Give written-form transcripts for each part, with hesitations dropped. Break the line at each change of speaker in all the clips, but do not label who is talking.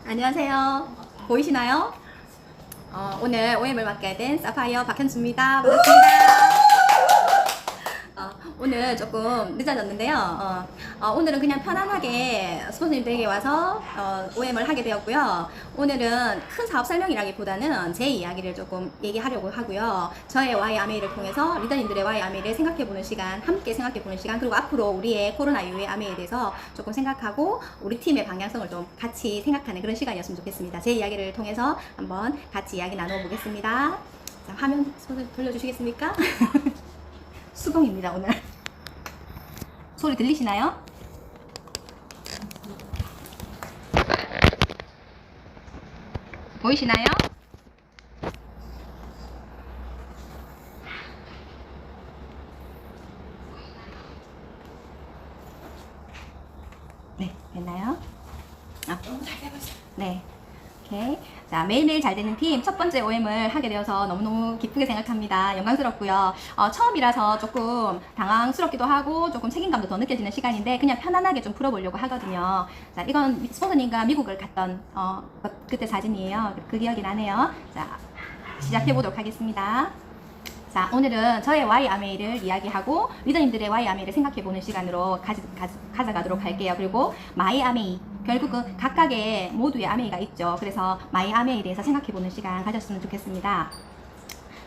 안녕하세요. 보이시나요? 오늘 OM을 맡게 된 사파이어 박현주입니다. 반갑습니다. 오늘 조금 늦어졌는데요. 오늘은 그냥 편안하게 스폰서님 댁에 와서 OM을 하게 되었고요. 오늘은 큰 사업 설명이라기보다는 제 이야기를 조금 얘기하려고 하고요. 저의 YMA를 통해서 리더님들의 YMA를 생각해보는 시간, 함께 생각해보는 시간, 그리고 앞으로 우리의 코로나 이후의 MA에 대해서 조금 생각하고 우리 팀의 방향성을 좀 같이 생각하는 그런 시간이었으면 좋겠습니다. 제 이야기를 통해서 한번 같이 이야기 나눠보겠습니다. 자, 화면 돌려주시겠습니까? 수공입니다, 오늘. 소리 들리시나요? 보이시나요? 네, 됐나요? 너무 잘 되고 있어요. 네. 오케이. 자, 매일매일 잘 되는 팀 첫 번째 OM을 하게 되어서 너무너무 기쁘게 생각합니다. 영광스럽고요. 처음이라서 조금 당황스럽기도 하고 조금 책임감도 더 느껴지는 시간인데 그냥 편안하게 좀 풀어보려고 하거든요. 자, 이건 스폰서님과 미국을 갔던 그때 사진이에요. 그 기억이 나네요. 자, 시작해보도록 하겠습니다. 자, 오늘은 저의 YMA를 이야기하고 리더님들의 YMA를 생각해보는 시간으로 가져가도록 할게요. 그리고 My MA, 결국은 각각의 모두의 MA가 있죠. 그래서 My MA에 대해서 생각해보는 시간 가졌으면 좋겠습니다.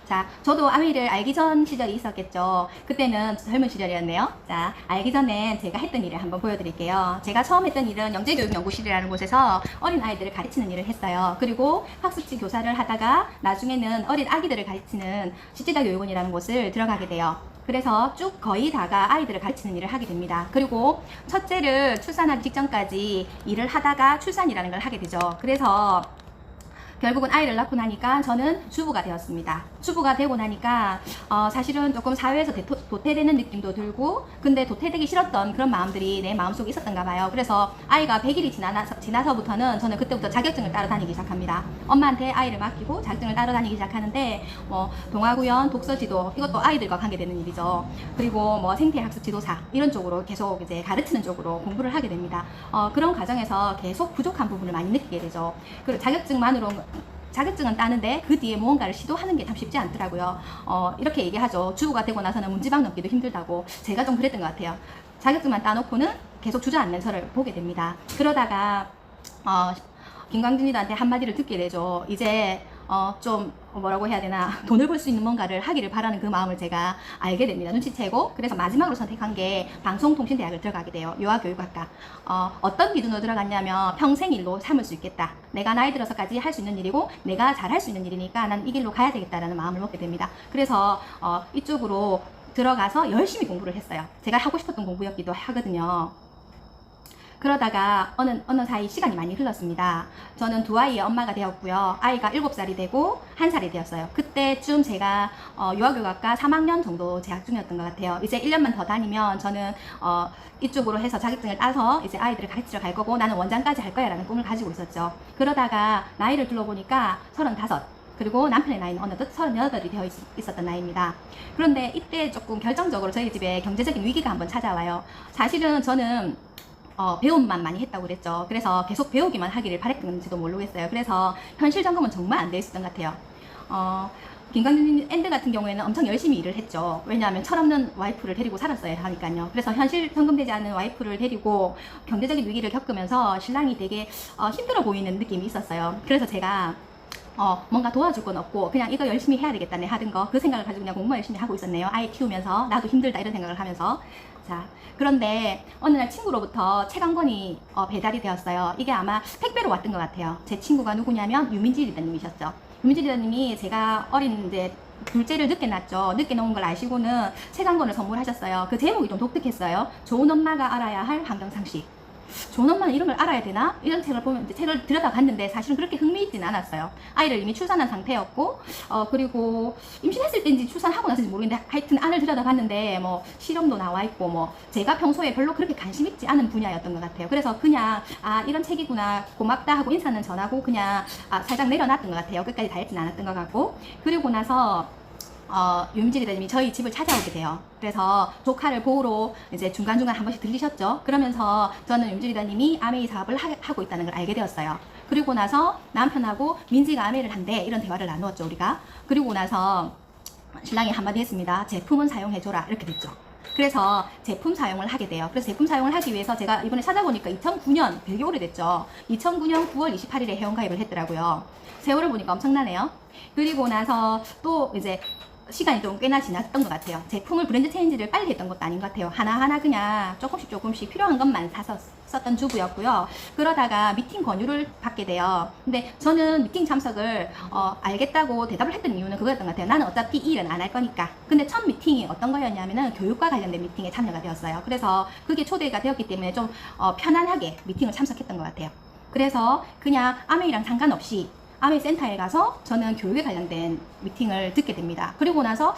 자, 저도 AMA를 알기 전 시절이 있었겠죠. 그때는 젊은 시절이었네요. 자, 알기 전엔 제가 했던 일을 한번 보여드릴게요. 제가 처음 했던 일은 영재교육연구실이라는 곳에서 어린 아이들을 가르치는 일을 했어요. 그리고 학습지 교사를 하다가 나중에는 어린 아기들을 가르치는 시지다 교육원이라는 곳을 들어가게 돼요. 그래서 쭉 거의 다가 아이들을 가르치는 일을 하게 됩니다. 그리고 첫째를 출산하기 직전까지 일을 하다가 출산이라는 걸 하게 되죠. 그래서 결국은 아이를 낳고 나니까 저는 주부가 되었습니다. 주부가 되고 나니까 사실은 조금 사회에서 도태되는 느낌도 들고 근데 도태되기 싫었던 그런 마음들이 내 마음속에 있었던가 봐요. 그래서 아이가 100일이 지나서부터는 저는 그때부터 자격증을 따러 다니기 시작합니다. 엄마한테 아이를 맡기고 자격증을 따러 다니기 시작하는데 동아구연, 독서지도 이것도 아이들과 관계되는 일이죠. 그리고 생태학습 지도사 이런 쪽으로 계속 이제 가르치는 쪽으로 공부를 하게 됩니다. 그런 과정에서 계속 부족한 부분을 많이 느끼게 되죠. 그리고 자격증은 따는데 그 뒤에 무언가를 시도하는 게 참 쉽지 않더라고요. 이렇게 얘기하죠. 주부가 되고 나서는 문지방 넘기도 힘들다고. 제가 좀 그랬던 것 같아요. 자격증만 따놓고는 계속 주저앉는 저를 보게 됩니다. 그러다가 김광진 리더한테 한마디를 듣게 되죠. 이제 좀 뭐라고 해야 되나, 돈을 벌 수 있는 뭔가를 하기를 바라는 그 마음을 제가 알게 됩니다. 눈치채고 그래서 마지막으로 선택한 게 방송통신대학을 들어가게 돼요. 유아교육학과. 어떤 기준으로 들어갔냐면 평생 일로 삼을 수 있겠다. 내가 나이 들어서까지 할 수 있는 일이고 내가 잘 할 수 있는 일이니까 난 이 길로 가야 되겠다라는 마음을 먹게 됩니다. 그래서 이쪽으로 들어가서 열심히 공부를 했어요. 제가 하고 싶었던 공부였기도 하거든요. 그러다가 어느 사이 시간이 많이 흘렀습니다. 저는 두 아이의 엄마가 되었고요. 아이가 7살이 되고 1살이 되었어요. 그때쯤 제가 유아교육학과 3학년 정도 재학 중이었던 것 같아요. 이제 1년만 더 다니면 저는 이쪽으로 해서 자격증을 따서 이제 아이들을 가르치러 갈 거고 나는 원장까지 할 거야 라는 꿈을 가지고 있었죠. 그러다가 나이를 둘러보니까 35, 그리고 남편의 나이는 어느덧 38이 되어 있었던 나이입니다. 그런데 이때 조금 결정적으로 저희 집에 경제적인 위기가 한번 찾아와요. 사실은 저는 배움만 많이 했다고 그랬죠. 그래서 계속 배우기만 하기를 바랬는지도 모르겠어요. 그래서 현실 점검은 정말 안 돼 있었던 것 같아요. 김광진 앤드 같은 경우에는 엄청 열심히 일을 했죠. 왜냐하면 철없는 와이프를 데리고 살았어야 하니까요. 그래서 현실 점검되지 않는 와이프를 데리고 경제적인 위기를 겪으면서 신랑이 되게 힘들어 보이는 느낌이 있었어요. 그래서 제가 뭔가 도와줄 건 없고 그냥 이거 열심히 해야 되겠다 내 하던 거 그 생각을 가지고 그냥 공부만 열심히 하고 있었네요. 아이 키우면서 나도 힘들다 이런 생각을 하면서. 자, 그런데 어느 날 친구로부터 책 한 권이 배달이 되었어요. 이게 아마 택배로 왔던 것 같아요. 제 친구가 누구냐면 유민지 리더님이셨죠. 유민지 리더님이 제가 어린 이제 둘째를 늦게 낳았죠. 늦게 낳은 걸 아시고는 책 한 권을 선물하셨어요. 그 제목이 좀 독특했어요. 좋은 엄마가 알아야 할 환경상식. 좋은 엄마는 이런 걸 알아야 되나? 이런 책을 보면 이제 책을 들여다봤는데 사실은 그렇게 흥미있지는 않았어요. 아이를 이미 출산한 상태였고 그리고 임신했을 때인지 출산하고 나서인지 모르겠는데 하여튼 안을 들여다봤는데 실험도 나와 있고 제가 평소에 별로 그렇게 관심 있지 않은 분야였던 것 같아요. 그래서 그냥 이런 책이구나 고맙다 하고 인사는 전하고 그냥 살짝 내려놨던 것 같아요. 끝까지 다 읽진 않았던 것 같고. 그리고 나서 유민지 리더님이 저희 집을 찾아오게 돼요. 그래서 조카를 보러 이제 중간중간 한 번씩 들리셨죠. 그러면서 저는 유민지 리더님이 아메이 사업을 하고 있다는 걸 알게 되었어요. 그리고 나서 남편하고 민지가 아메이를 한대, 이런 대화를 나누었죠, 우리가. 그리고 나서 신랑이 한마디 했습니다. 제품은 사용해줘라, 이렇게 됐죠. 그래서 제품 사용을 하게 돼요. 그래서 제품 사용을 하기 위해서 제가 이번에 찾아보니까 2009년, 되게 오래됐죠. 2009년 9월 28일에 회원가입을 했더라고요. 세월을 보니까 엄청나네요. 그리고 나서 또 이제 시간이 좀 꽤나 지났던 것 같아요. 제품을 브랜드 체인지를 빨리 했던 것도 아닌 것 같아요. 하나하나 그냥 조금씩 필요한 것만 사서 썼던 주부였고요. 그러다가 미팅 권유를 받게 돼요. 근데 저는 미팅 참석을 알겠다고 대답을 했던 이유는 그거였던 것 같아요. 나는 어차피 이 일은 안 할 거니까. 근데 첫 미팅이 어떤 거였냐면은 교육과 관련된 미팅에 참여가 되었어요. 그래서 그게 초대가 되었기 때문에 좀 편안하게 미팅을 참석했던 것 같아요. 그래서 그냥 아메이랑 상관없이 아메이 센터에 가서 저는 교육에 관련된 미팅을 듣게 됩니다. 그리고 나서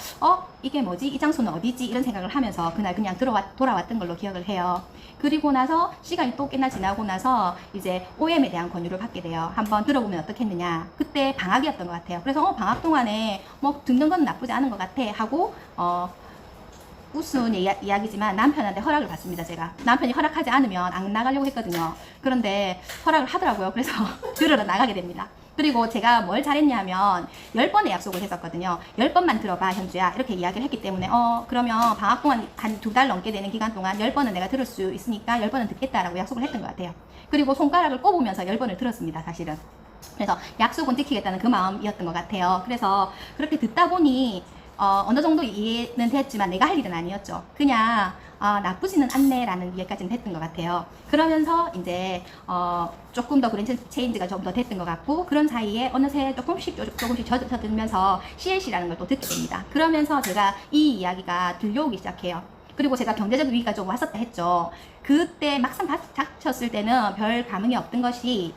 이게 뭐지? 이 장소는 어디지? 이런 생각을 하면서 그날 그냥 돌아왔던 걸로 기억을 해요. 그리고 나서 시간이 또 꽤나 지나고 나서 이제 OM에 대한 권유를 받게 돼요. 한번 들어보면 어떻겠느냐. 그때 방학이었던 것 같아요. 그래서 방학 동안에 뭐 듣는 건 나쁘지 않은 것 같아 하고 우스운 이야기지만 남편한테 허락을 받습니다. 제가 남편이 허락하지 않으면 안 나가려고 했거든요. 그런데 허락을 하더라고요. 그래서 들으러 나가게 됩니다. 그리고 제가 뭘 잘했냐면 10번의 약속을 했었거든요. 10번만 들어봐 현주야, 이렇게 이야기를 했기 때문에 그러면 방학 동안 한 2달 넘게 되는 기간 동안 10번은 내가 들을 수 있으니까 10번은 듣겠다라고 약속을 했던 것 같아요. 그리고 손가락을 꼽으면서 10번을 들었습니다. 사실은. 그래서 약속은 지키겠다는 그 마음이었던 것 같아요. 그래서 그렇게 듣다 보니 어느 정도 이해는 됐지만 내가 할 일은 아니었죠. 그냥 나쁘지는 않네라는 이해까지는 했던 것 같아요. 그러면서 이제 조금 더 브랜드 체인지가 좀 더 됐던 것 같고, 그런 사이에 어느새 조금씩 젖으면서 CLC라는 걸 또 듣게 됩니다. 그러면서 제가 이 이야기가 들려오기 시작해요. 그리고 제가 경제적 위기가 좀 왔었다 했죠. 그때 막상 닥쳤을 때는 별 감흥이 없던 것이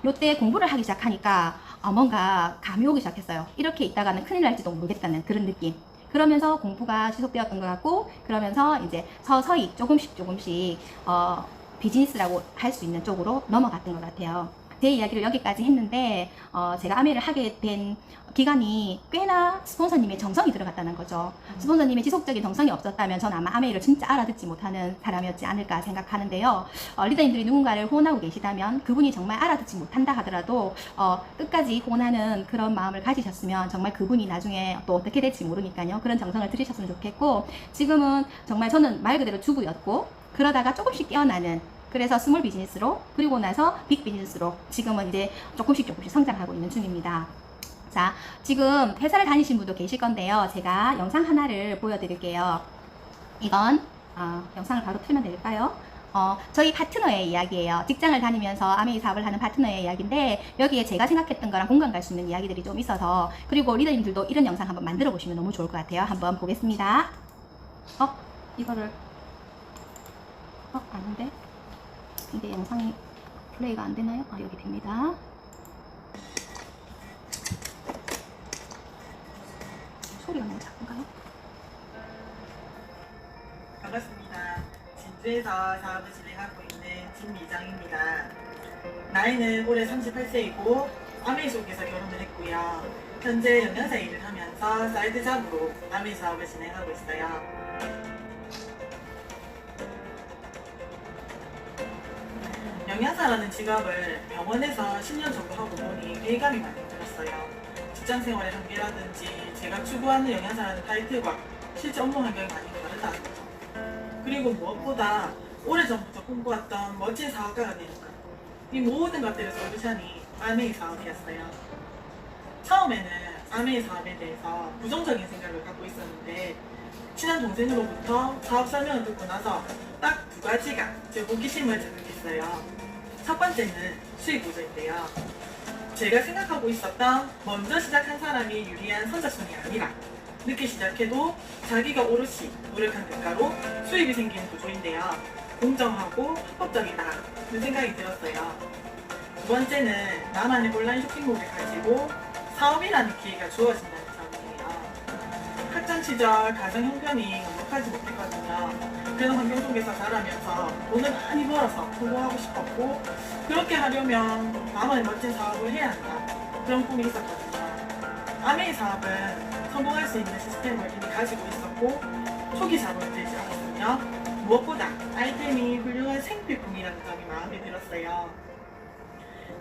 요때 공부를 하기 시작하니까 뭔가 감이 오기 시작했어요. 이렇게 있다가는 큰일 날지도 모르겠다는 그런 느낌. 그러면서 공부가 지속되었던 것 같고, 그러면서 이제 서서히 조금씩 비즈니스라고 할 수 있는 쪽으로 넘어갔던 것 같아요. 제 이야기를 여기까지 했는데 제가 아메이를 하게 된 기간이 꽤나 스폰서님의 정성이 들어갔다는 거죠. 스폰서님의 지속적인 정성이 없었다면 전 아마 아메이를 진짜 알아듣지 못하는 사람이었지 않을까 생각하는데요. 리더님들이 누군가를 후원하고 계시다면 그분이 정말 알아듣지 못한다 하더라도 끝까지 후원하는 그런 마음을 가지셨으면 정말 그분이 나중에 또 어떻게 될지 모르니까요. 그런 정성을 들이셨으면 좋겠고, 지금은 정말 저는 말 그대로 주부였고, 그러다가 조금씩 깨어나는, 그래서 스몰 비즈니스로, 그리고 나서 빅 비즈니스로 지금은 이제 조금씩 성장하고 있는 중입니다. 자, 지금 회사를 다니신 분도 계실 건데요. 제가 영상 하나를 보여드릴게요. 이건 영상을 바로 틀면 될까요? 저희 파트너의 이야기예요. 직장을 다니면서 아메이 사업을 하는 파트너의 이야기인데, 여기에 제가 생각했던 거랑 공감 갈 수 있는 이야기들이 좀 있어서, 그리고 리더님들도 이런 영상 한번 만들어 보시면 너무 좋을 것 같아요. 한번 보겠습니다. 이거를 아닌데? 이게 영상이 플레이가 안 되나요? 여기 됩니다. 소리가 너무 작은가요?
반갑습니다. 진주에서 사업을 진행하고 있는 진미정입니다. 나이는 올해 38세이고 아메이 속에서 결혼을 했고요. 현재 영양사 일을 하면서 사이드 잡으로 아메이 사업을 진행하고 있어요. 영양사라는 직업을 병원에서 10년 정도 하고 보니 회의감이 많이 들었어요. 직장 생활의 한계라든지 제가 추구하는 영양사라는 타이틀과 실제 업무 환경이 많이 다르다는 거죠. 그리고 무엇보다 오래전부터 꿈꿔왔던 멋진 사업가가 되는 것. 이 모든 것들의 솔루션이 아메이 사업이었어요. 처음에는 아메이 사업에 대해서 부정적인 생각을 갖고 있었는데, 친한 동생으로부터 사업 설명을 듣고 나서 딱 2가지가 제 호기심을 자극했어요. 첫 번째는 수익 구조인데요. 제가 생각하고 있었던 먼저 시작한 사람이 유리한 선착순이 아니라 늦게 시작해도 자기가 오롯이 노력한 대가로 수익이 생기는 구조인데요. 공정하고 합법적이다는 생각이 들었어요. 두 번째는 나만의 온라인 쇼핑몰을 가지고 사업이라는 기회가 주어진다는 점이에요. 학창 시절 가정 형편이 넉넉하지 못했거든요. 그런 환경 속에서 자라면서 돈을 많이 벌어서 성공하고 싶었고, 그렇게 하려면 나만의 멋진 사업을 해야 한다, 그런 꿈이 있었거든요. 아메이 사업은 성공할 수 있는 시스템을 이미 가지고 있었고 초기 자본이 되지 않았으며 무엇보다 아이템이 훌륭한 생필품이라는 점이 마음에 들었어요.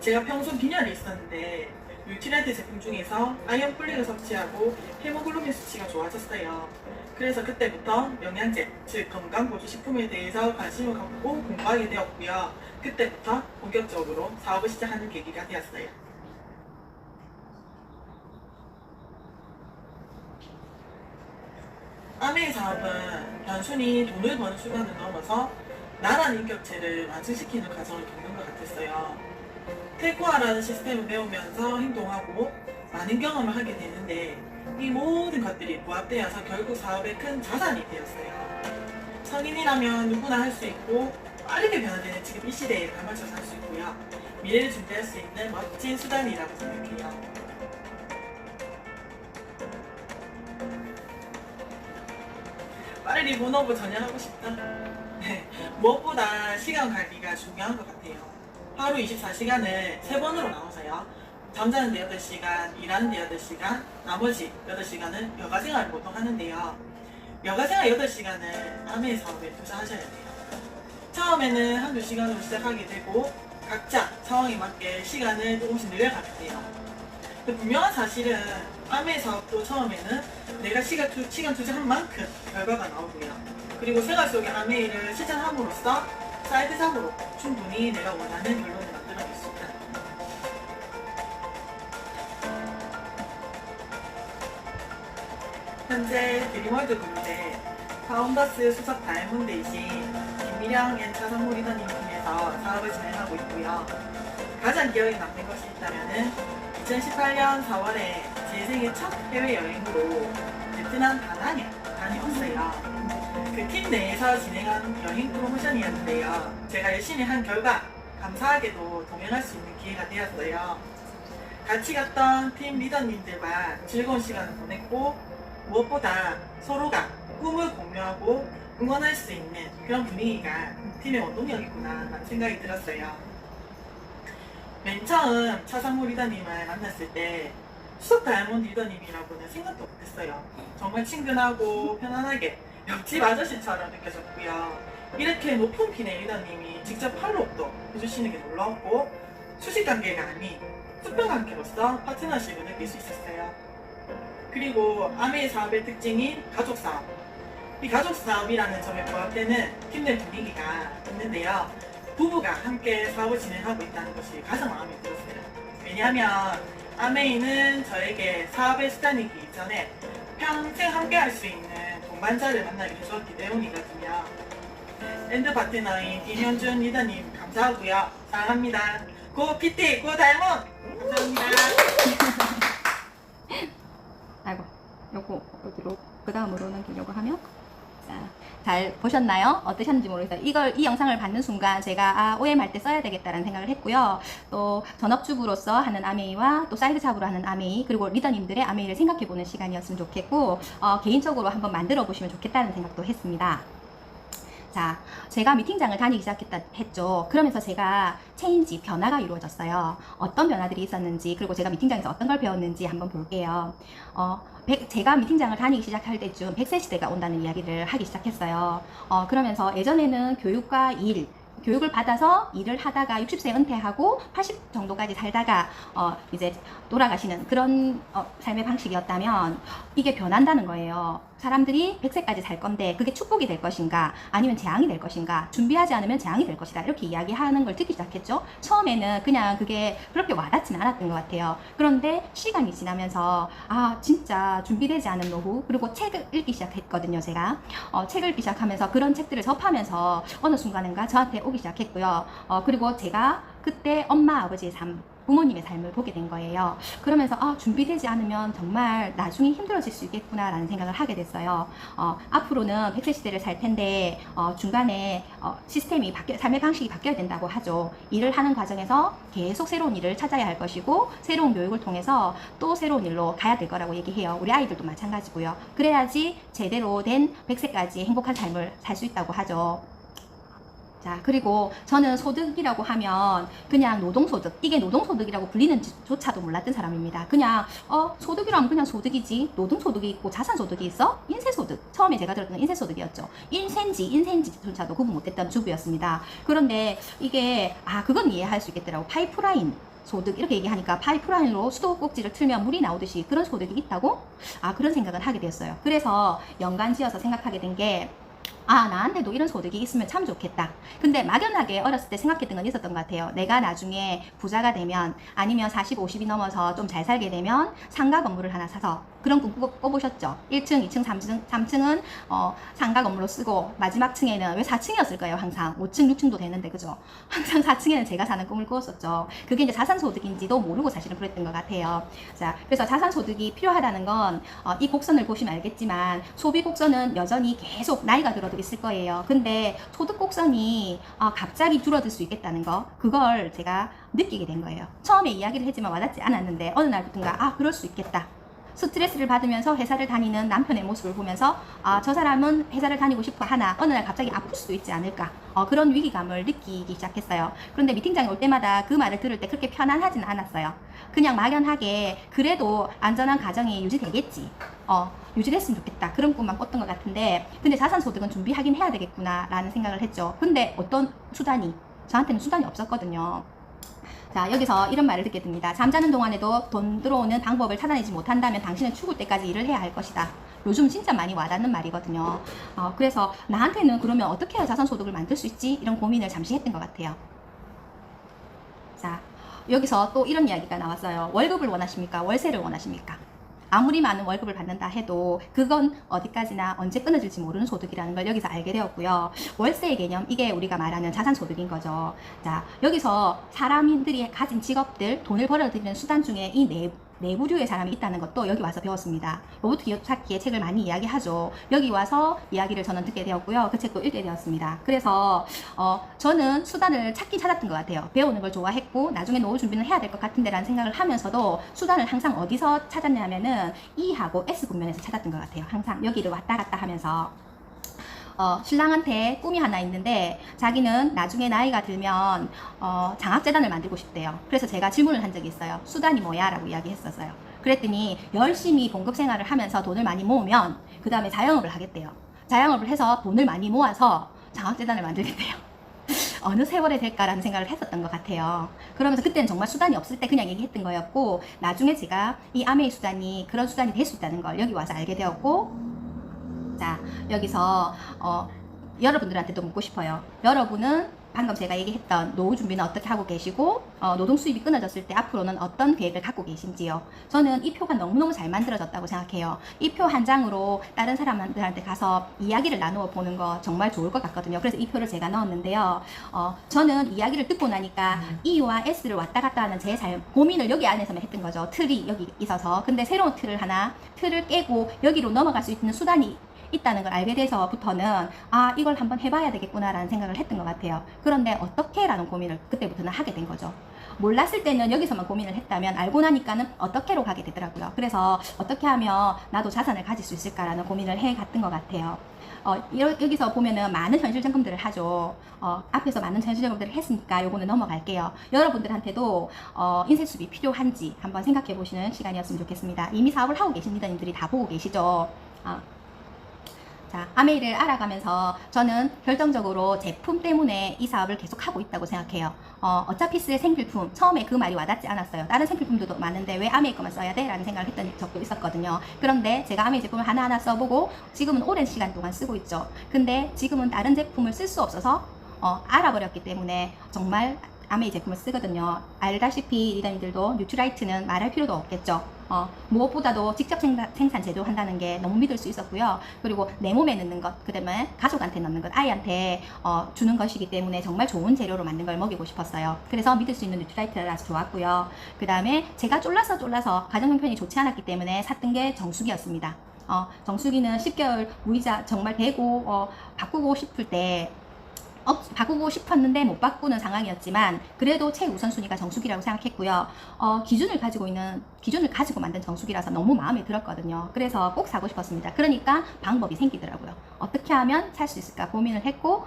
제가 평소 빈혈이 있었는데 뉴트리언트 제품 중에서 아연 폴릭을 섭취하고 헤모글로빈 수치가 좋아졌어요. 그래서 그때부터 영양제, 즉 건강보조식품에 대해서 관심을 갖고 공부하게 되었고요. 그때부터 본격적으로 사업을 시작하는 계기가 되었어요. 아메이 사업은 단순히 돈을 버는 수단을 넘어서 나란 인격체를 완성시키는 과정을 겪는 것 같았어요. 테코아라는 시스템을 배우면서 행동하고 많은 경험을 하게 되는데 이 모든 것들이 부합되어서 결국 사업의 큰 자산이 되었어요. 성인이라면 누구나 할 수 있고 빠르게 변화되는 지금 이 시대에 발맞춰서 할 수 있고요. 미래를 준비할 수 있는 멋진 수단이라고 생각해요. 빨리 본업을 전향하고 싶다. 네, 무엇보다 시간 관리가 중요한 것 같아요. 하루 24시간을 3번으로 나눠서요. 잠자는데 8시간, 일하는데 8시간, 나머지 8시간은 여가생활을 보통 하는데요. 여가생활 8시간을 아메이 사업에 투자하셔야 돼요. 처음에는 한두 시간으로 시작하게 되고 각자 상황에 맞게 시간을 조금씩 늘려가게 돼요. 근데 분명한 사실은 아메이 사업도 처음에는 내가 시간 투자한 만큼 결과가 나오고요. 그리고 생활 속의 아메이를 실천함으로써 사이드 작업으로 충분히 내가 원하는 결론을 만들어낼 수 있다. 현재 드림월드 그룹의 파운더스 수석 다이아몬드이신 김미령 앤 차성무 리더님 팀에서 사업을 진행하고 있고요. 가장 기억에 남는 것이 있다면 2018년 4월에 제 생애 첫 해외여행으로 베트남 다낭에 다녀왔어요. 그 팀 내에서 진행한 여행 프로모션이었는데요. 제가 열심히 한 결과 감사하게도 동행할 수 있는 기회가 되었어요. 같이 갔던 팀 리더님들과 즐거운 시간을 보냈고 무엇보다 서로가 꿈을 공유하고 응원할 수 있는 그런 분위기가 팀의 원동력이구나 라는 생각이 들었어요. 맨 처음 차상무 리더님을 만났을 때 수석 다이아몬드 리더님이라고는 생각도 못했어요. 정말 친근하고 편안하게 옆집 아저씨처럼 느껴졌고요. 이렇게 높은 핀의 리더님이 직접 팔로업도 해주시는 게 놀라웠고 수직관계가 아닌 수평관계로서 파트너십을 느낄 수 있었어요. 그리고 아메이 사업의 특징인 가족사업. 이 가족사업이라는 점에 부합되는 팀 내 분위기가 있는데요. 부부가 함께 사업을 진행하고 있다는 것이 가장 마음에 들었어요. 왜냐하면 아메이는 저에게 사업의 수단이기 이전에 평생 함께 할 수 있는 동반자를 만나게 해주었기 때문이거든요. 엔드 파트너인 김현준 리더님 감사하고요. 사랑합니다. 고 PT, 고 다이몬드! 감사합니다.
아이고, 요거 여기로 그 다음으로 넘기려고 하면 자, 잘 보셨나요? 어떠셨는지 모르겠어요. 이 영상을 받는 순간 제가 OM 할 때 써야 되겠다는 생각을 했고요. 또 전업주부로서 하는 아메이와 또 사이드 잡으로 하는 아메이 그리고 리더님들의 아메이를 생각해보는 시간이었으면 좋겠고 개인적으로 한번 만들어 보시면 좋겠다는 생각도 했습니다. 자, 제가 미팅장을 다니기 했죠. 그러면서 제가 체인지, 변화가 이루어졌어요. 어떤 변화들이 있었는지, 그리고 제가 미팅장에서 어떤 걸 배웠는지 한번 볼게요. 제가 미팅장을 다니기 시작할 때쯤 100세 시대가 온다는 이야기를 하기 시작했어요. 그러면서 예전에는 교육과 교육을 받아서 일을 하다가 60세 은퇴하고 80 정도까지 살다가 이제 돌아가시는 그런 삶의 방식이었다면 이게 변한다는 거예요. 사람들이 100세까지 살 건데 그게 축복이 될 것인가 아니면 재앙이 될 것인가, 준비하지 않으면 재앙이 될 것이다, 이렇게 이야기하는 걸 듣기 시작했죠. 처음에는 그냥 그게 그렇게 와닿지는 않았던 것 같아요. 그런데 시간이 지나면서 진짜 준비되지 않은 노후, 그리고 책을 읽기 시작했거든요. 제가 책을 읽기 시작하면서 그런 책들을 접하면서 어느 순간인가 저한테 오기 시작했고요. 그리고 제가 그때 엄마 아버지의 삶, 부모님의 삶을 보게 된 거예요. 그러면서 준비되지 않으면 정말 나중에 힘들어질 수 있겠구나 라는 생각을 하게 됐어요. 앞으로는 100세 시대를 살 텐데 중간에 시스템이 삶의 방식이 바뀌어야 된다고 하죠. 일을 하는 과정에서 계속 새로운 일을 찾아야 할 것이고 새로운 교육을 통해서 또 새로운 일로 가야 될 거라고 얘기해요. 우리 아이들도 마찬가지고요. 그래야지 제대로 된 100세까지 행복한 삶을 살 수 있다고 하죠. 자, 그리고 저는 소득이라고 하면 그냥 노동소득, 이게 노동소득이라고 불리는 조차도 몰랐던 사람입니다. 그냥 소득이라면 그냥 소득이지, 노동소득이 있고 자산소득이 있어? 인세소득, 처음에 제가 들었던 건 인세소득이었죠. 인센지조차도 구분 못했던 주부였습니다. 그런데 이게 그건 이해할 수 있겠더라고. 파이프라인 소득 이렇게 얘기하니까 파이프라인으로 수도꼭지를 틀면 물이 나오듯이 그런 소득이 있다고? 그런 생각을 하게 되었어요. 그래서 연관지어서 생각하게 된 게 나한테도 이런 소득이 있으면 참 좋겠다. 근데 막연하게 어렸을 때 생각했던 건 있었던 것 같아요. 내가 나중에 부자가 되면 아니면 40, 50이 넘어서 좀 잘 살게 되면 상가 건물을 하나 사서 그런 꿈 꿔보셨죠? 1층, 2층, 3층은 상가 건물로 쓰고 마지막 층에는 왜 4층이었을 거예요? 항상 5층, 6층도 되는데 그죠? 항상 4층에는 제가 사는 꿈을 꾸었었죠. 그게 이제 자산소득인지도 모르고 사실은 그랬던 것 같아요. 자, 그래서 자산소득이 필요하다는 건 이 곡선을 보시면 알겠지만 소비 곡선은 여전히 계속 나이가 들어도 있을 거예요. 근데 소득 곡선이 갑자기 줄어들 수 있겠다는 거, 그걸 제가 느끼게 된 거예요. 처음에 이야기를 했지만 와닿지 않았는데 어느 날부터인가 그럴 수 있겠다. 스트레스를 받으면서 회사를 다니는 남편의 모습을 보면서 저 사람은 회사를 다니고 싶어 하나 어느 날 갑자기 아플 수도 있지 않을까, 그런 위기감을 느끼기 시작했어요. 그런데 미팅장에 올 때마다 그 말을 들을 때 그렇게 편안하지는 않았어요. 그냥 막연하게 그래도 안전한 가정이 유지되겠지, 유지됐으면 좋겠다, 그런 꿈만 꿨던 것 같은데, 근데 자산소득은 준비하긴 해야 되겠구나 라는 생각을 했죠. 근데 어떤 수단이, 저한테는 수단이 없었거든요. 자, 여기서 이런 말을 듣게 됩니다. 잠자는 동안에도 돈 들어오는 방법을 찾아내지 못한다면 당신은 죽을 때까지 일을 해야 할 것이다. 요즘 진짜 많이 와닿는 말이거든요. 그래서 나한테는 그러면 어떻게 해야 자산소득을 만들 수 있지? 이런 고민을 잠시 했던 것 같아요. 자, 여기서 또 이런 이야기가 나왔어요. 월급을 원하십니까? 월세를 원하십니까? 아무리 많은 월급을 받는다 해도 그건 어디까지나 언제 끊어질지 모르는 소득이라는 걸 여기서 알게 되었고요. 월세의 개념, 이게 우리가 말하는 자산소득인 거죠. 자, 여기서 사람들이 가진 직업들, 돈을 벌어들이는 수단 중에 이 내부류의 사람이 있다는 것도 여기 와서 배웠습니다. 로버트 키요사키의 책을 많이 이야기하죠. 여기 와서 이야기를 저는 듣게 되었고요. 그 책도 읽게 되었습니다. 그래서 저는 수단을 찾았던 것 같아요. 배우는 걸 좋아했고 나중에 노후 준비는 해야 될 것 같은데 라는 생각을 하면서도 수단을 항상 어디서 찾았냐면은 E하고 S 국면에서 찾았던 것 같아요. 항상 여기를 왔다 갔다 하면서 신랑한테 꿈이 하나 있는데 자기는 나중에 나이가 들면 장학재단을 만들고 싶대요. 그래서 제가 질문을 한 적이 있어요. 수단이 뭐야? 라고 이야기했었어요. 그랬더니 열심히 봉급 생활을 하면서 돈을 많이 모으면 그 다음에 자영업을 하겠대요. 자영업을 해서 돈을 많이 모아서 장학재단을 만들겠대요. 어느 세월에 될까라는 생각을 했었던 것 같아요. 그러면서 그때는 정말 수단이 없을 때 그냥 얘기했던 거였고, 나중에 제가 이 아메이 수단이 그런 수단이 될 수 있다는 걸 여기 와서 알게 되었고, 자, 여기서 여러분들한테도 묻고 싶어요. 여러분은 방금 제가 얘기했던 노후 준비는 어떻게 하고 계시고 노동 수입이 끊어졌을 때 앞으로는 어떤 계획을 갖고 계신지요. 저는 이 표가 너무너무 잘 만들어졌다고 생각해요. 이 표 한 장으로 다른 사람들한테 가서 이야기를 나누어 보는 거 정말 좋을 것 같거든요. 그래서 이 표를 제가 넣었는데요. 저는 이야기를 듣고 나니까 E와 S를 왔다 갔다 하는 제 고민을 여기 안에서만 했던 거죠. 틀이 여기 있어서. 근데 새로운 틀을 깨고 여기로 넘어갈 수 있는 수단이 있다는 걸 알게 돼서부터는 이걸 한번 해봐야 되겠구나 라는 생각을 했던 것 같아요. 그런데 어떻게 라는 고민을 그때부터는 하게 된 거죠. 몰랐을 때는 여기서만 고민을 했다면 알고 나니까는 어떻게로 가게 되더라고요. 그래서 어떻게 하면 나도 자산을 가질 수 있을까라는 고민을 해갔던 것 같아요. 여기서 보면은 많은 현실 점검들을 하죠. 앞에서 많은 현실 점검들을 했으니까 요거는 넘어갈게요. 여러분들한테도 인쇄수입이 필요한지 한번 생각해 보시는 시간이었으면 좋겠습니다. 이미 사업을 하고 계신 리더님들이 다 보고 계시죠. 자, 아메이를 알아가면서 저는 결정적으로 제품 때문에 이 사업을 계속 하고 있다고 생각해요. 어차피 쓸 생필품, 처음에 그 말이 와닿지 않았어요. 다른 생필품도 많은데 왜 아메이 거만 써야 돼? 라는 생각을 했던 적도 있었거든요. 그런데 제가 아메이 제품을 하나하나 써보고 지금은 오랜 시간 동안 쓰고 있죠. 근데 지금은 다른 제품을 쓸 수 없어서 알아버렸기 때문에 정말 아메이 제품을 쓰거든요. 알다시피 리더님들도 뉴트라이트는 말할 필요도 없겠죠. 무엇보다도 직접 생산 제조한다는 게 너무 믿을 수 있었고요. 그리고 내 몸에 넣는 것, 그 다음에 가족한테 넣는 것, 아이한테 주는 것이기 때문에 정말 좋은 재료로 만든 걸 먹이고 싶었어요. 그래서 믿을 수 있는 뉴트라이트라서 좋았고요. 그 다음에 제가 쫄라서 가정 형편이 좋지 않았기 때문에 샀던 게 정수기였습니다. 정수기는 10개월 무이자 정말 되고 바꾸고 싶을 때 바꾸고 싶었는데 못 바꾸는 상황이었지만 그래도 최우선순위가 정수기라고 생각했고요. 기준을 가지고 만든 정수기라서 너무 마음에 들었거든요. 그래서 꼭 사고 싶었습니다. 그러니까 방법이 생기더라고요. 어떻게 하면 살 수 있을까 고민을 했고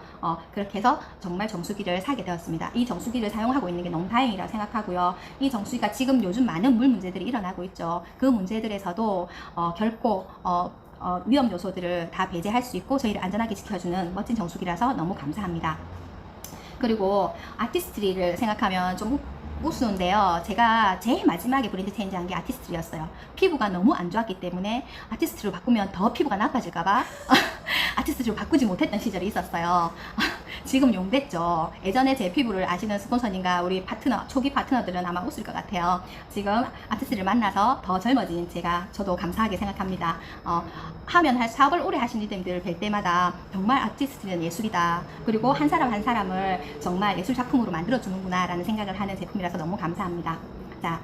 그렇게 해서 정말 정수기를 사게 되었습니다. 이 정수기를 사용하고 있는 게 너무 다행이라고 생각하고요. 이 정수기가 지금 요즘 많은 물 문제들이 일어나고 있죠. 그 문제들에서도 결코 위험 요소들을 다 배제할 수 있고 저희를 안전하게 지켜주는 멋진 정수기라서 너무 감사합니다. 그리고 아티스트리를 생각하면 좀 우스운데요. 제가 제일 마지막에 브랜드 체인지한 게 아티스트리였어요. 피부가 너무 안 좋았기 때문에 아티스트로 바꾸면 더 피부가 나빠질까봐 아티스트로 바꾸지 못했던 시절이 있었어요. 지금 용됐죠. 예전에 제 피부를 아시는 스폰서님과 우리 초기 파트너들은 아마 웃을 것 같아요. 지금 아티스트를 만나서 더 젊어진 저도 감사하게 생각합니다. 사업을 오래 하신 리더님들 뵐 때마다 정말 아티스트는 예술이다. 그리고 한 사람 한 사람을 정말 예술 작품으로 만들어주는구나 라는 생각을 하는 제품이라서 너무 감사합니다. 자,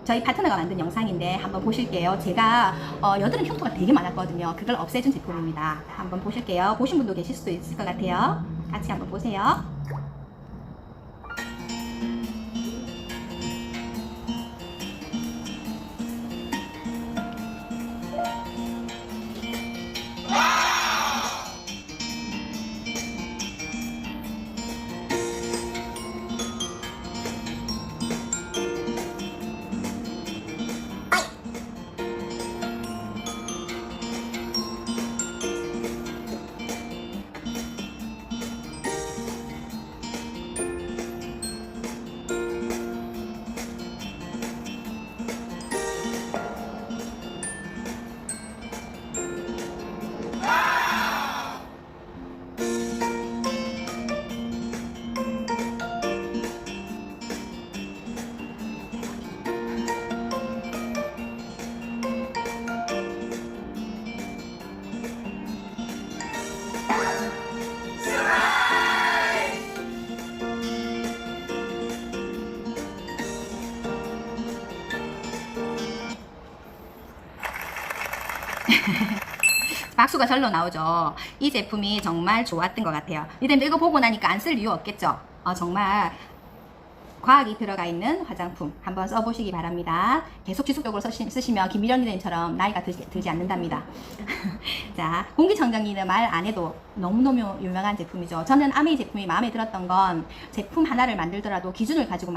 저희 파트너가 만든 영상인데 한번 보실게요. 제가 여드름 흉터가 되게 많았거든요. 그걸 없애준 제품입니다. 한번 보실게요. 보신 분도 계실 수도 있을 것 같아요. 같이 한번 보세요. 박수가 절로 나오죠. 이 제품이 정말 좋았던 것 같아요. 이들도 이거 보고 나니까 안 쓸 이유 없겠죠. 정말 과학이 들어가 있는 화장품 한번 써보시기 바랍니다. 계속 지속적으로 쓰시면 김미련 리더님처럼 나이가 들지 않는답니다. 자, 공기청정기는 말 안 해도 너무너무 유명한 제품이죠. 저는 아메이 제품이 마음에 들었던 건 제품 하나를 만들더라도 기준을 가지고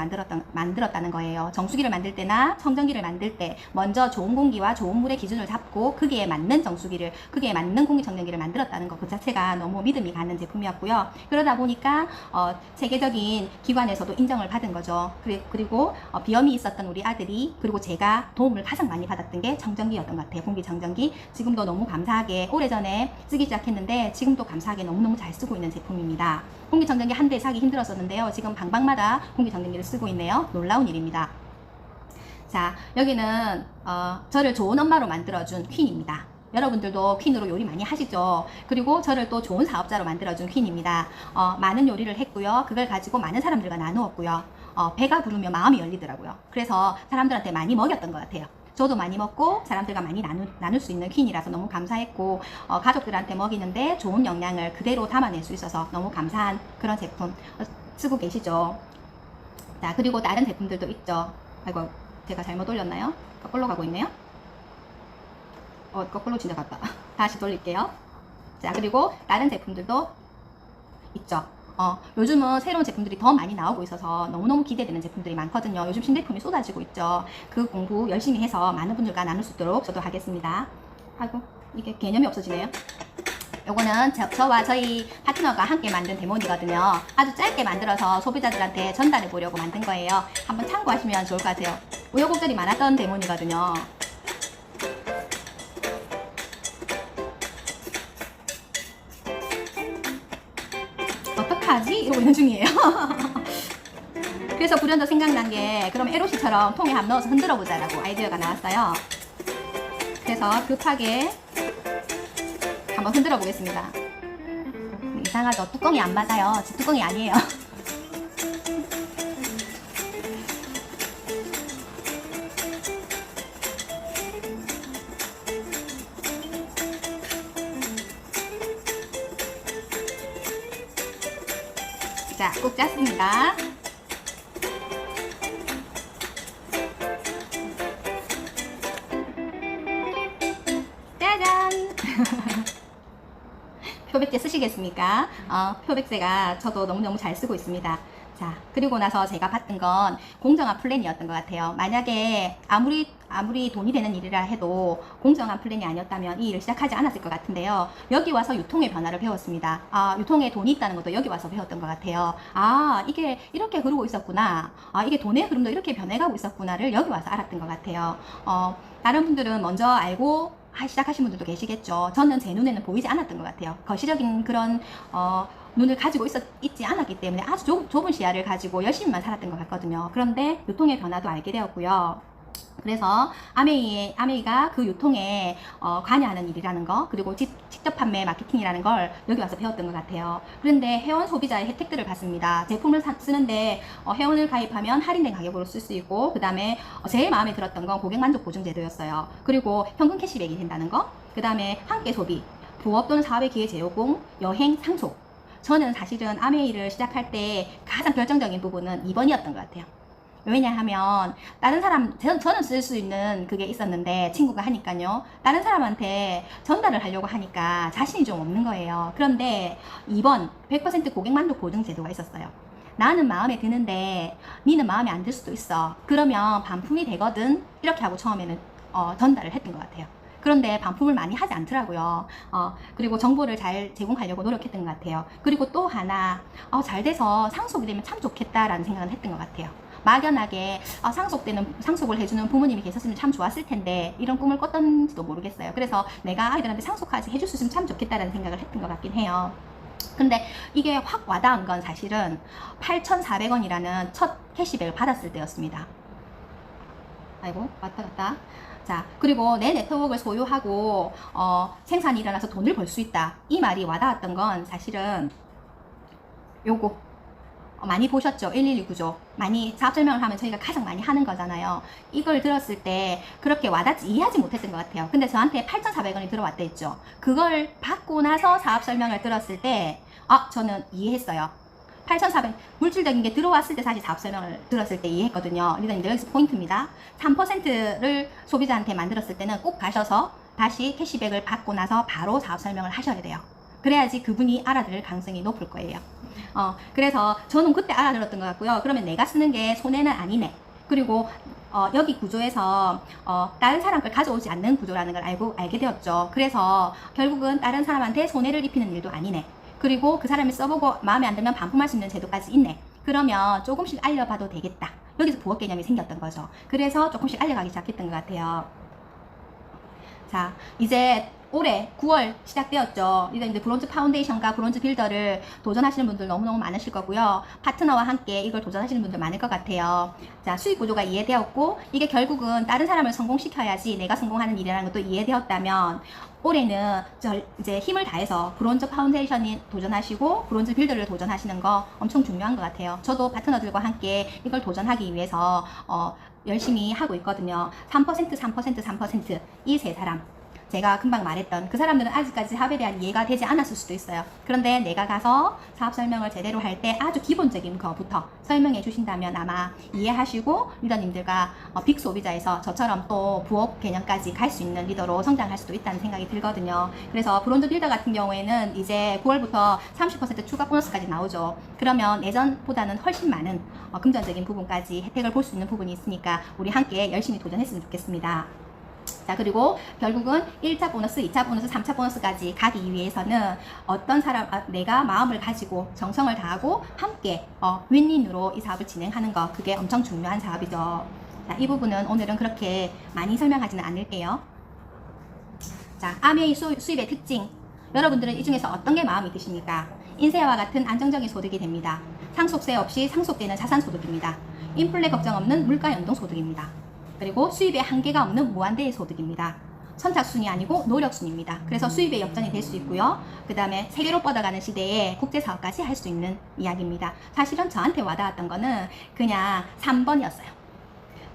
만들었다는 거예요. 정수기를 만들 때나 청정기를 만들 때 먼저 좋은 공기와 좋은 물의 기준을 잡고 거기에 맞는 거기에 맞는 공기청정기를 만들었다는 것 그 자체가 너무 믿음이 가는 제품이었고요. 그러다 보니까 세계적인 기관에서도 인정을 받은 거죠. 그리고 비염이 있었던 우리 아들이 그리고 제가 도움을 가장 많이 받았던 게 청정기였던 것 같아요. 공기청정기. 지금도 너무 감사하게 오래전에 쓰기 시작했는데 지금도 감사하게 너무너무 잘 쓰고 있는 제품입니다. 공기청정기 한 대 사기 힘들었었는데요. 지금 방방마다 공기청정기를 쓰고 있네요. 놀라운 일입니다. 자, 여기는 저를 좋은 엄마로 만들어준 퀸입니다. 여러분들도 퀸으로 요리 많이 하시죠. 그리고 저를 또 좋은 사업자로 만들어준 퀸입니다. 많은 요리를 했고요. 그걸 가지고 많은 사람들과 나누었고요. 배가 부르면 마음이 열리더라고요. 그래서 사람들한테 많이 먹였던 것 같아요. 저도 많이 먹고 사람들과 많이 나눌 수 있는 퀸이라서 너무 감사했고 가족들한테 먹이는데 좋은 영양을 그대로 담아낼 수 있어서 너무 감사한 그런 제품 쓰고 계시죠. 자, 그리고 다른 제품들도 있죠. 아이고, 제가 잘못 올렸나요? 거꾸로 가고 있네요. 거꾸로 진짜 갔다. 다시 돌릴게요. 자, 그리고 다른 제품들도 있죠. 요즘은 새로운 제품들이 더 많이 나오고 있어서 너무너무 기대되는 제품들이 많거든요. 요즘 신제품이 쏟아지고 있죠. 그 공부 열심히 해서 많은 분들과 나눌 수 있도록 저도 하겠습니다. 아이고, 이게 개념이 없어지네요. 요거는 저와 저희 파트너가 함께 만든 데모니거든요. 아주 짧게 만들어서 소비자들한테 전달해 보려고 만든 거예요. 한번 참고하시면 좋을 것 같아요. 우여곡절이 많았던 데모니거든요. 어떡하지? 이러고 있는 중이에요. 그래서 불현듯 생각난 게 그럼 에로시처럼 통에 한번 넣어서 흔들어 보자라고 아이디어가 나왔어요. 그래서 급하게 한번 흔들어 보겠습니다. 이상하죠? 뚜껑이 안 맞아요. 제 뚜껑이 아니에요. 자, 꼭 짰습니다. 짜잔! 표백제 쓰시겠습니까? 표백제가 저도 너무너무 잘 쓰고 있습니다. 자, 그리고 나서 제가 봤던 건 공정한 플랜이었던 것 같아요. 만약에 아무리 돈이 되는 일이라 해도 공정한 플랜이 아니었다면 이 일을 시작하지 않았을 것 같은데요. 여기 와서 유통의 변화를 배웠습니다. 유통에 돈이 있다는 것도 여기 와서 배웠던 것 같아요. 이게 이렇게 흐르고 있었구나. 이게 돈의 흐름도 이렇게 변해가고 있었구나를 여기 와서 알았던 것 같아요. 다른 분들은 먼저 알고 시작하신 분들도 계시겠죠. 저는 제 눈에는 보이지 않았던 것 같아요. 거시적인 그런 눈을 가지고 있지 않았기 때문에 아주 좁은 시야를 가지고 열심히만 살았던 것 같거든요. 그런데 유통의 변화도 알게 되었고요. 그래서 아메이가 그 유통에 관여하는 일이라는 거, 그리고 직접 판매 마케팅이라는 걸 여기 와서 배웠던 것 같아요. 그런데 회원 소비자의 혜택들을 받습니다. 제품을 쓰는데 회원을 가입하면 할인된 가격으로 쓸 수 있고, 그 다음에 제일 마음에 들었던 건 고객 만족 보증 제도였어요. 그리고 현금 캐시백이 된다는 거, 그 다음에 함께 소비, 부업 또는 사업의 기회 제공, 여행, 상속. 저는 사실은 아메이를 시작할 때 가장 결정적인 부분은 2번이었던 것 같아요. 왜냐하면 다른 사람, 저는 쓸 수 있는 그게 있었는데 친구가 하니까요. 다른 사람한테 전달을 하려고 하니까 자신이 좀 없는 거예요. 그런데 2번 100% 고객 만족 보증 제도가 있었어요. 나는 마음에 드는데 니는 마음에 안 들 수도 있어. 그러면 반품이 되거든. 이렇게 하고 처음에는 전달을 했던 것 같아요. 그런데 반품을 많이 하지 않더라고요. 그리고 정보를 잘 제공하려고 노력했던 것 같아요. 그리고 또 하나, 잘 돼서 상속이 되면 참 좋겠다라는 생각을 했던 것 같아요. 막연하게 상속을 해주는 부모님이 계셨으면 참 좋았을 텐데 이런 꿈을 꿨던지도 모르겠어요. 그래서 내가 아이들한테 상속까지 해줄 수 있으면 참 좋겠다라는 생각을 했던 것 같긴 해요. 근데 이게 확 와닿은 건 사실은 8,400원이라는 첫 캐시백을 받았을 때였습니다. 아이고, 왔다 갔다. 자, 그리고 내 네트워크를 소유하고 생산이 일어나서 돈을 벌 수 있다. 이 말이 와닿았던 건 사실은 요거 많이 보셨죠? 112 구조. 많이 사업 설명을 하면 저희가 가장 많이 하는 거잖아요. 이걸 들었을 때 그렇게 와닿지 이해하지 못했던 것 같아요. 근데 저한테 8,400원이 들어왔다 했죠. 그걸 받고 나서 사업 설명을 들었을 때 저는 이해했어요. 8,400 물질적인 게 들어왔을 때 사실 사업 설명을 들었을 때 이해했거든요. 리더님들 여기서 포인트입니다. 3%를 소비자한테 만들었을 때는 꼭 가셔서 다시 캐시백을 받고 나서 바로 사업 설명을 하셔야 돼요. 그래야지 그분이 알아들을 가능성이 높을 거예요. 그래서 저는 그때 알아들었던 것 같고요. 그러면 내가 쓰는 게 손해는 아니네. 그리고 여기 구조에서 다른 사람 걸 가져오지 않는 구조라는 걸 알게 되었죠. 그래서 결국은 다른 사람한테 손해를 입히는 일도 아니네. 그리고 그 사람이 써보고 마음에 안 들면 반품할 수 있는 제도까지 있네. 그러면 조금씩 알려봐도 되겠다. 여기서 부업 개념이 생겼던 거죠. 그래서 조금씩 알려가기 시작했던 것 같아요. 자, 이제 올해 9월 시작되었죠. 이제 브론즈 파운데이션과 브론즈 빌더를 도전하시는 분들 너무너무 많으실 거고요. 파트너와 함께 이걸 도전하시는 분들 많을 것 같아요. 자, 수익 구조가 이해되었고, 이게 결국은 다른 사람을 성공시켜야지 내가 성공하는 일이라는 것도 이해되었다면, 올해는 이제 힘을 다해서 브론즈 파운데이션이 도전하시고 브론즈 빌더를 도전하시는 거 엄청 중요한 것 같아요. 저도 파트너들과 함께 이걸 도전하기 위해서 열심히 하고 있거든요. 3%, 이 세 사람. 제가 금방 말했던 그 사람들은 아직까지 사업에 대한 이해가 되지 않았을 수도 있어요. 그런데 내가 가서 사업 설명을 제대로 할 때 아주 기본적인 거부터 설명해 주신다면 아마 이해하시고 리더님들과 빅 소비자에서 저처럼 또 부업 개념까지 갈 수 있는 리더로 성장할 수도 있다는 생각이 들거든요. 그래서 브론즈 빌더 같은 경우에는 이제 9월부터 30% 추가 보너스까지 나오죠. 그러면 예전보다는 훨씬 많은 금전적인 부분까지 혜택을 볼 수 있는 부분이 있으니까 우리 함께 열심히 도전했으면 좋겠습니다. 자, 그리고 결국은 1차 보너스, 2차 보너스, 3차 보너스까지 가기 위해서는 어떤 사람, 내가 마음을 가지고 정성을 다하고 함께 윈윈으로 이 사업을 진행하는 거, 그게 엄청 중요한 사업이죠. 자, 이 부분은 오늘은 그렇게 많이 설명하지는 않을게요. 자, 아메이 수입의 특징. 여러분들은 이 중에서 어떤 게 마음이 드십니까? 인세와 같은 안정적인 소득이 됩니다. 상속세 없이 상속되는 자산소득입니다. 인플레 걱정 없는 물가 연동 소득입니다. 그리고 수입에 한계가 없는 무한대의 소득입니다. 선착순이 아니고 노력순입니다. 그래서 수입의 역전이 될 수 있고요. 그 다음에 세계로 뻗어가는 시대에 국제사업까지 할 수 있는 이야기입니다. 사실은 저한테 와닿았던 거는 그냥 3번이었어요.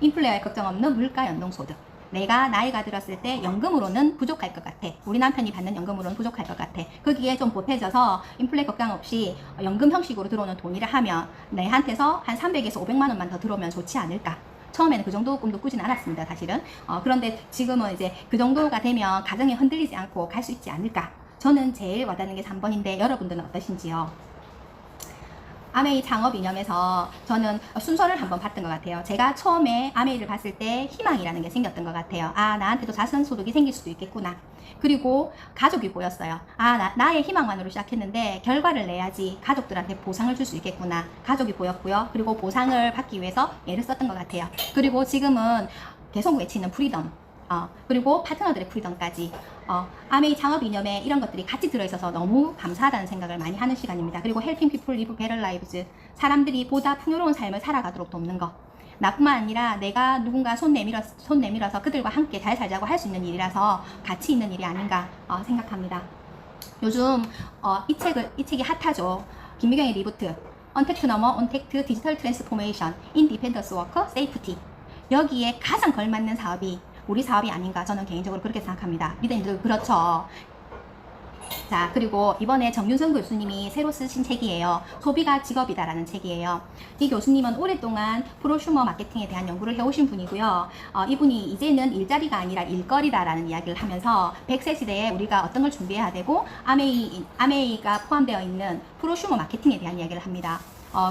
인플레에 걱정 없는 물가 연동 소득. 내가 나이가 들었을 때 연금으로는 부족할 것 같아. 우리 남편이 받는 연금으로는 부족할 것 같아. 거기에 좀 보태져서 인플레 걱정 없이 연금 형식으로 들어오는 돈이라 하면 내한테서 한 300에서 500만 원만 더 들어오면 좋지 않을까. 처음에는 그 정도 꿈도 꾸진 않았습니다, 사실은. 그런데 지금은 이제 그 정도가 되면 가정이 흔들리지 않고 갈 수 있지 않을까. 저는 제일 와닿는 게 3번인데 여러분들은 어떠신지요? 아메이 창업 이념에서 저는 순서를 한번 봤던 것 같아요. 제가 처음에 아메이를 봤을 때 희망이라는 게 생겼던 것 같아요. 아, 나한테도 자선소득이 생길 수도 있겠구나. 그리고 가족이 보였어요. 아, 나의 희망만으로 시작했는데 결과를 내야지 가족들한테 보상을 줄 수 있겠구나. 가족이 보였고요. 그리고 보상을 받기 위해서 애를 썼던 것 같아요. 그리고 지금은 계속 외치는 프리덤. 그리고 파트너들의 프리덤까지 아메이 창업 이념에 이런 것들이 같이 들어있어서 너무 감사하다는 생각을 많이 하는 시간입니다. 그리고 helping people live better lives, 사람들이 보다 풍요로운 삶을 살아가도록 돕는 것. 나뿐만 아니라 내가 누군가 손 내밀어서 그들과 함께 잘 살자고 할 수 있는 일이라서 가치 있는 일이 아닌가 생각합니다. 요즘 이 책이 핫하죠. 김미경의 리부트, 언택트 넘어 언택트 디지털 트랜스포메이션, 인디펜던스 워커 세이프티. 여기에 가장 걸맞는 사업이 우리 사업이 아닌가, 저는 개인적으로 그렇게 생각합니다. 리더님들 그렇죠. 자, 그리고 이번에 정윤선 교수님이 새로 쓰신 책이에요. 소비가 직업이다라는 책이에요. 이 교수님은 오랫동안 프로슈머 마케팅에 대한 연구를 해오신 분이고요. 이분이 이제는 일자리가 아니라 일거리다라는 이야기를 하면서 100세 시대에 우리가 어떤 걸 준비해야 되고 아메이가 포함되어 있는 프로슈머 마케팅에 대한 이야기를 합니다.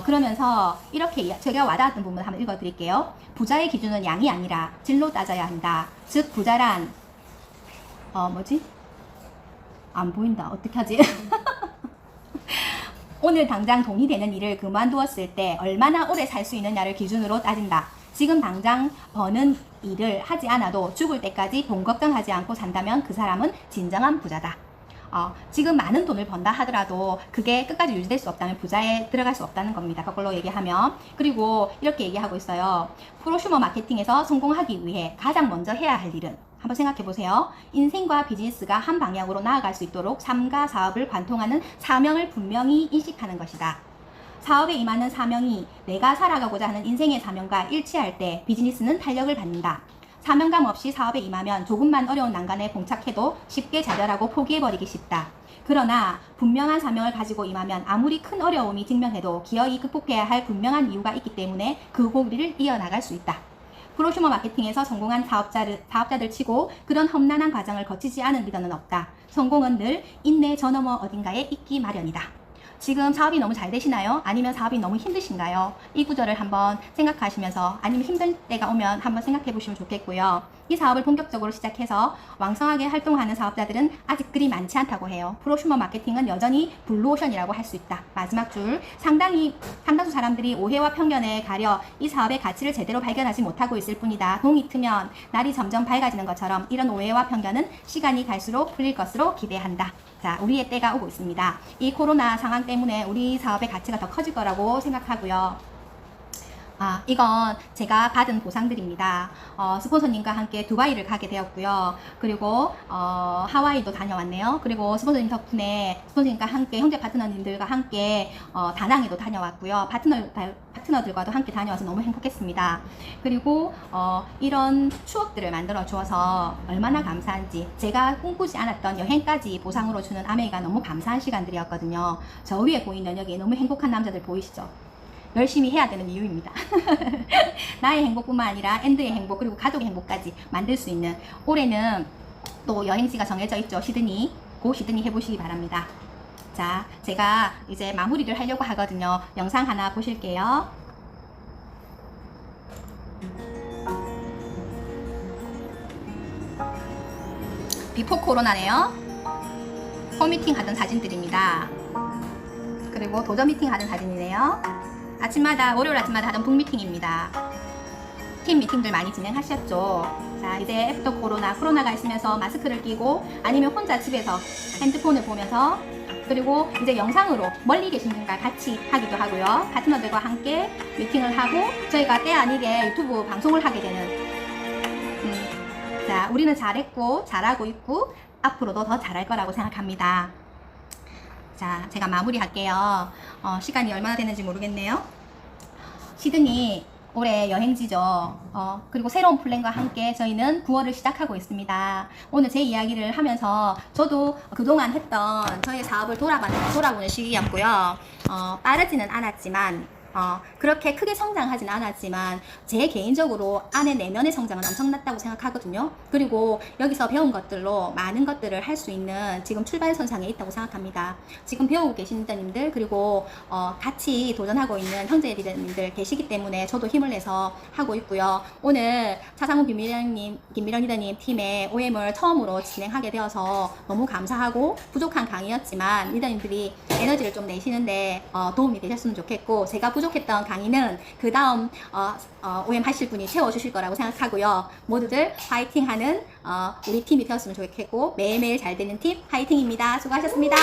그러면서 이렇게 제가 와닿았던 부분을 한번 읽어드릴게요. 부자의 기준은 양이 아니라 질로 따져야 한다. 즉 부자란 안 보인다. 어떻게 하지? 오늘 당장 돈이 되는 일을 그만두었을 때 얼마나 오래 살 수 있느냐를 기준으로 따진다. 지금 당장 버는 일을 하지 않아도 죽을 때까지 돈 걱정하지 않고 산다면 그 사람은 진정한 부자다. 지금 많은 돈을 번다 하더라도 그게 끝까지 유지될 수 없다면 부자에 들어갈 수 없다는 겁니다. 거꾸로 얘기하면. 그리고 이렇게 얘기하고 있어요. 프로슈머 마케팅에서 성공하기 위해 가장 먼저 해야 할 일은, 한번 생각해 보세요. 인생과 비즈니스가 한 방향으로 나아갈 수 있도록 삶과 사업을 관통하는 사명을 분명히 인식하는 것이다. 사업에 임하는 사명이 내가 살아가고자 하는 인생의 사명과 일치할 때 비즈니스는 탄력을 받는다. 사명감 없이 사업에 임하면 조금만 어려운 난간에 봉착해도 쉽게 좌절하고 포기해버리기 쉽다. 그러나 분명한 사명을 가지고 임하면 아무리 큰 어려움이 직면해도 기어이 극복해야 할 분명한 이유가 있기 때문에 그 고리를 이어나갈 수 있다. 프로슈머 마케팅에서 성공한 사업자들 치고 그런 험난한 과정을 거치지 않은 리더는 없다. 성공은 늘 인내 저 너머 어딘가에 있기 마련이다. 지금 사업이 너무 잘 되시나요? 아니면 사업이 너무 힘드신가요? 이 구절을 한번 생각하시면서, 아니면 힘들 때가 오면 한번 생각해 보시면 좋겠고요. 이 사업을 본격적으로 시작해서 왕성하게 활동하는 사업자들은 아직 그리 많지 않다고 해요. 프로슈머 마케팅은 여전히 블루오션이라고 할 수 있다. 마지막 줄, 상당수 사람들이 오해와 편견에 가려 이 사업의 가치를 제대로 발견하지 못하고 있을 뿐이다. 동이 트면 날이 점점 밝아지는 것처럼 이런 오해와 편견은 시간이 갈수록 풀릴 것으로 기대한다. 자, 우리의 때가 오고 있습니다. 이 코로나 상황 때문에 우리 사업의 가치가 더 커질 거라고 생각하고요. 이건 제가 받은 보상들입니다. 스폰서님과 함께 두바이를 가게 되었고요. 그리고 하와이도 다녀왔네요. 그리고 스폰서님 덕분에 스폰서님과 함께 형제 파트너님들과 함께 다낭에도 다녀왔고요. 파트너들과도 함께 다녀와서 너무 행복했습니다. 그리고 이런 추억들을 만들어 주어서 얼마나 감사한지, 제가 꿈꾸지 않았던 여행까지 보상으로 주는 아메이가 너무 감사한 시간들이었거든요. 저 위에 보이는 여기 너무 행복한 남자들 보이시죠? 열심히 해야 되는 이유입니다. 나의 행복뿐만 아니라 앤드의 행복, 그리고 가족의 행복까지 만들 수 있는, 올해는 또 여행지가 정해져 있죠. 시드니 해보시기 바랍니다. 자, 제가 이제 마무리를 하려고 하거든요. 영상 하나 보실게요. 비포 코로나네요. 홈미팅 하던 사진들입니다. 그리고 도전 미팅 하던 사진이네요. 월요일 아침마다 하던 북미팅입니다. 팀 미팅들 많이 진행하셨죠. 자, 이제 애프터 코로나가 있으면서 마스크를 끼고 아니면 혼자 집에서 핸드폰을 보면서, 그리고 이제 영상으로 멀리 계신 분과 같이 하기도 하고요. 파트너들과 함께 미팅을 하고 저희가 때 아니게 유튜브 방송을 하게 되는, 자, 우리는 잘했고 잘하고 있고 앞으로도 더 잘할 거라고 생각합니다. 자, 제가 마무리할게요. 시간이 얼마나 되는지 모르겠네요. 시드니 올해 여행지죠. 그리고 새로운 플랜과 함께 저희는 9월을 시작하고 있습니다. 오늘 제 이야기를 하면서 저도 그동안 했던 저희 사업을 돌아보는 시기였고요. 빠르지는 않았지만 그렇게 크게 성장하진 않았지만 제 개인적으로 안에 내면의 성장은 엄청났다고 생각하거든요. 그리고 여기서 배운 것들로 많은 것들을 할 수 있는 지금 출발선상에 있다고 생각합니다. 지금 배우고 계신 리더님들 그리고 같이 도전하고 있는 형제 리더님들 계시기 때문에 저도 힘을 내서 하고 있고요. 오늘 차상우 김미령 리더님 팀의 OM을 처음으로 진행하게 되어서 너무 감사하고 부족한 강의였지만 리더님들이 에너지를 좀 내시는데 도움이 되셨으면 좋겠고 제가 부족했던 강의는 그 다음 OM 하실 분이 채워주실 거라고 생각하고요. 모두들 파이팅하는 우리 팀이 되었으면 좋겠고 매일매일 잘 되는 팀 파이팅입니다. 수고하셨습니다.